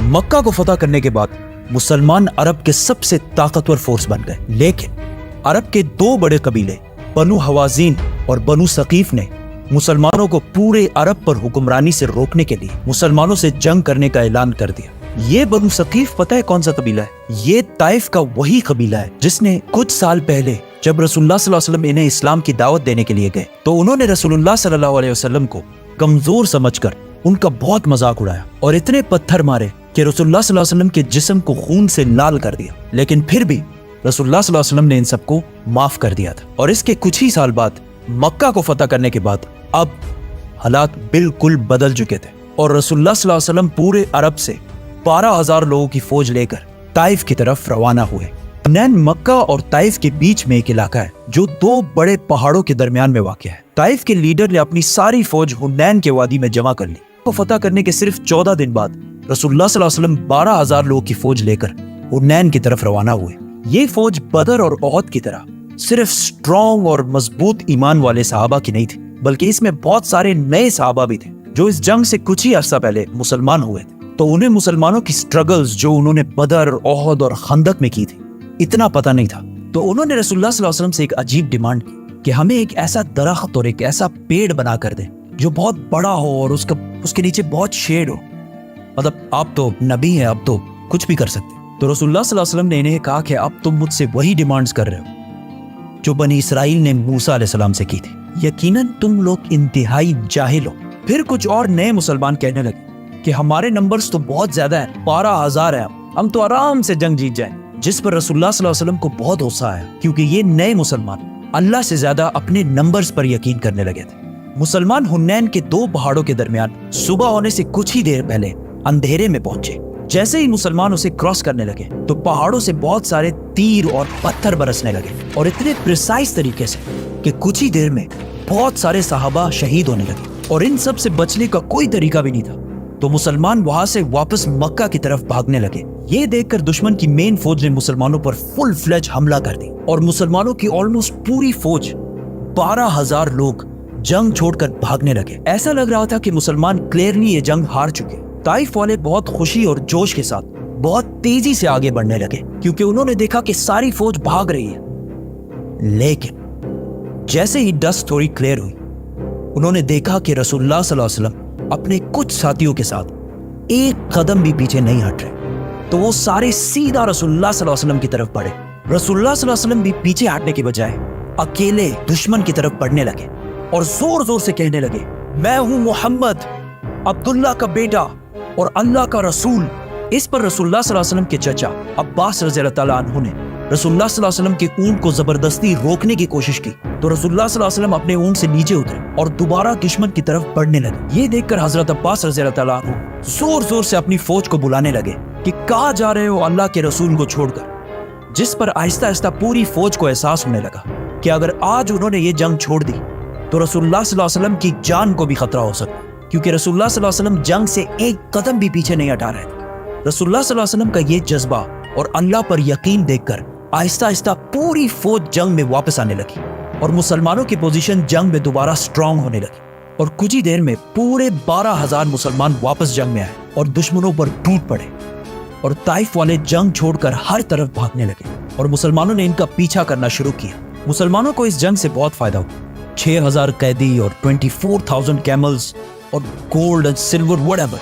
मक्का को फतह करने के बाद मुसलमान अरब के सबसे ताकतवर फोर्स बन गए, लेकिन अरब के दो बड़े कबीले बनु हवाजीन और बनु सकीफ ने मुसलमानों को पूरे अरब पर हुक्मरानी से रोकने के लिए मुसलमानों से जंग करने का ऐलान कर दिया। ये बनु सकीफ पता है कौन सा कबीला है? ये ताइफ का वही कबीला है जिसने कुछ साल पहले जब रसूलुल्लाह सल्लल्लाहु अलैहि वसल्लम इन्हें इस्लाम की दावत देने के लिए गए तो उन्होंने रसूलुल्लाह सल्लल्लाहु अलैहि वसल्लम को कमजोर समझकर उनका बहुत मजाक उड़ाया और इतने पत्थर मारे कि रसूलुल्लाह सल्लल्लाहु अलैहि वसल्लम के जिस्म को खून से लाल कर दिया। लेकिन फिर भी रसूलुल्लाह सल्लल्लाहु अलैहि वसल्लम ने इन सबको माफ कर दिया था। और इसके कुछ ही साल बाद मक्का को फतह करने के बाद अब हालात बिल्कुल बदल चुके थे और रसूलुल्लाह सल्लल्लाहु अलैहि वसल्लम पूरे अरब से 12,000 लोगों की फौज लेकर ताइफ की तरफ रवाना हुए। हुनैन मक्का और ताइफ के बीच में एक इलाका है जो दो बड़े पहाड़ों के दरमियान में वाक़ है। ताइफ के लीडर ने अपनी सारी फौज हुनैन के वादी में जमा कर ली। को फतह करने के सिर्फ 14 दिन बाद रसूलुल्लाह सल्लल्लाहु अलैहि वसल्लम 12,000 लोगों की फौज लेकर हुनैन की तरफ रवाना हुए। ये फौज बदर और ओहद की तरह सिर्फ स्ट्रॉन्ग और मजबूत ईमान वाले सहाबा की नहीं थी, बल्कि इसमें बहुत सारे नए सहाबा भी थे जो इस जंग से कुछ ही अर्सा पहले मुसलमान हुए थे। तो उन्हें मुसलमानों की स्ट्रगल्स जो उन्होंने बदर, ओहद और खंदक में की थी इतना पता नहीं था। तो उन्होंने रसूलुल्लाह सल्लल्लाहु अलैहि वसल्लम से एक अजीब डिमांड की कि हमें एक ऐसा दरख्त और एक ऐसा पेड़ बना कर दे जो बहुत बड़ा हो और उसके नीचे बहुत शेड हो। मतलब आप तो नबी हैं, अब तो कुछ भी कर सकते। तो रसूलुल्लाह सल्लल्लाहु अलैहि वसल्लम ने इन्हें कहा कि अब तुम मुझसे वही डिमांड्स कर रहे हो जो बनी इसराइल ने मूसा अलैहिस्सलाम से की थी। यकीनन तुम लोग इंतहाई जाहिल हो। फिर कुछ और नए मुसलमान कहने लगे कि हमारे नंबर्स तो बहुत ज्यादा है, 12,000 है, हम तो आराम से जंग जीत जाए। जिस पर रसूलुल्लाह सल्लल्लाहु अलैहि वसल्लम को बहुत गुस्सा आया क्योंकि ये नए मुसलमान अल्लाह से ज्यादा अपने नंबर्स पर यकीन करने लगे थे। मुसलमान हुनैन के दो पहाड़ों के दरमियान सुबह होने से कुछ ही देर पहले अंधेरे में पहुंचे। जैसे ही मुसलमान उसे क्रॉस करने लगे तो पहाड़ों से बहुत सारे तीर और पत्थर बरसने लगे और इतने प्रिसाइज तरीके से कि कुछ ही देर में बहुत सारे सहाबा शहीद होने लगे और इन सब से बचने का कोई तरीका भी नहीं था। तो मुसलमान वहां से वापस मक्का की तरफ भागने लगे। ये देखकर दुश्मन की मेन फौज ने मुसलमानों पर फुल फ्लेज हमला कर दी और मुसलमानों की ऑलमोस्ट पूरी फौज 12,000 लोग जंग छोड़कर भागने लगे। ऐसा लग रहा था कि मुसलमान क्लियरली ये जंग हार चुके। ताइफ वाले बहुत खुशी और जोश के साथ बहुत तेजी से आगे बढ़ने लगे क्योंकि उन्होंने देखा कि सारी फौज भाग रही है। लेकिन जैसे ही डस्ट थोड़ी क्लियर हुई उन्होंने देखा कि रसूलुल्लाह सल्लल्लाहु अलैहि वसल्लम अपने कुछ साथियों के साथ एक कदम भी पीछे नहीं हट रहे। तो वो सारे सीधा रसूलुल्लाह सल्लल्लाहु अलैहि वसल्लम की तरफ बढ़े। रसूलुल्लाह सल्लल्लाहु अलैहि वसल्लम भी पीछे हटने के बजाय अकेले दुश्मन की तरफ बढ़ने लगे और जोर जोर से कहने लगे, मैं हूं मोहम्मद, अब्दुल्ला का बेटा और अल्लाह का रसूल। इस पर रसूलुल्लाह सल्लल्लाहु अलैहि वसल्लम के चचा अब्बास रज़ियल्लाहु तआला अन्हु ने रसूलुल्लाह सल्लल्लाहु अलैहि वसल्लम के ऊंट को जबरदस्ती रोकने की कोशिश की। तो रसूलुल्लाह सल्लल्लाहु अलैहि वसल्लम अपने ऊंट से नीचे उतरे और दोबारा दुश्मन की तरफ बढ़ने लगे। ये देखकर हजरत अब्बास रज़ियल्लाहु तआला अन्हु जोर जोर से अपनी फौज को बुलाने लगे कि कहाँ जा रहे हो अल्लाह के रसूल को छोड़कर। जिस पर आहिस्ता आहिस्ता पूरी फौज को एहसास होने लगा कि अगर आज उन्होंने ये जंग छोड़ दी तो रसूलुल्लाह सल्लल्लाहु अलैहि वसल्लम की जान को भी खतरा हो सकता, क्योंकि रसूलुल्लाह सल्लल्लाहु अलैहि वसल्लम जंग से एक कदम भी पीछे नहीं हटा रहे थे। रसूलुल्लाह सल्लल्लाहु अलैहि वसल्लम का ये जज्बा और अल्लाह पर यकीन देखकर आहिस्ता आहिस्ता पूरी फौज जंग में वापस आने लगी और मुसलमानों की पोजीशन जंग में दोबारा स्ट्रांग होने लगी और कुछ ही देर में पूरे 12,000 मुसलमान वापस जंग में आए और दुश्मनों पर टूट पड़े और ताइफ वाले जंग छोड़कर हर तरफ भागने लगे और मुसलमानों ने इनका पीछा करना शुरू किया। मुसलमानों को इस जंग से बहुत फायदा हुआ। 6,000 कैदी और 24,000 कैमल्स और गोल्ड एंड सिल्वर व्हाटएवर